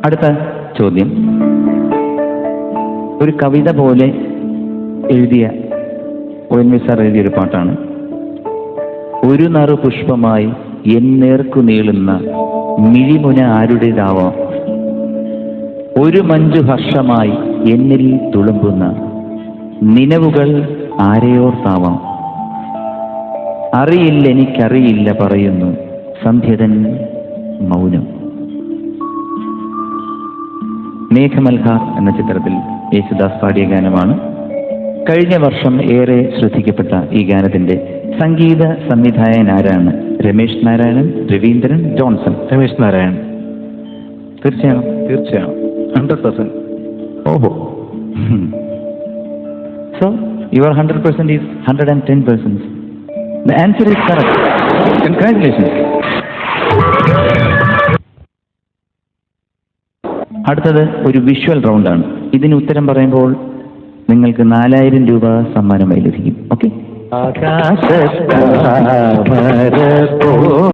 അടുത്ത ചോദ്യം ഒരു കവിത പോലെ എഴുതിയ ONV സാർ എഴുതിയൊരു പാട്ടാണ്. ഒരു നറു പുഷ്പമായി എന്നേർക്കു നീളുന്ന മിഴിമുന ആരുടേതാവാം, ഒരു മഞ്ജു ഹർഷമായി എന്നിൽ തുളുമ്പുന്ന നിലവുകൾ ആരെയോർത്താവാം. അറിയില്ല എനിക്കറിയില്ല പറയുന്നു സന്ധ്യതൻ മൗനം. മേഘമൽഹാർ എന്ന ചിത്രത്തിൽ യേശുദാസ് പാടിയ ഗാനമാണ്. കഴിഞ്ഞ വർഷം ഏറെ ശ്രദ്ധിക്കപ്പെട്ട ഈ ഗാനത്തിന്റെ സംഗീത സംവിധായകൻ ആരാണ്? രമേശ് നാരായണൻ, രവീന്ദ്രൻ, ജോൺസൺ. രമേശ് നാരായണൻ. തീർച്ചയായും 100%. ഓഹോ. So your 100% is 110%. The answer is correct. Congratulations. അടുത്തത് ഒരു വിഷ്വൽ റൗണ്ടാണ്. ഇതിന് ഉത്തരം പറയുമ്പോൾ നിങ്ങൾക്ക് 4000 രൂപ സമ്മാനമായി ലഭിക്കും. ഓക്കെ.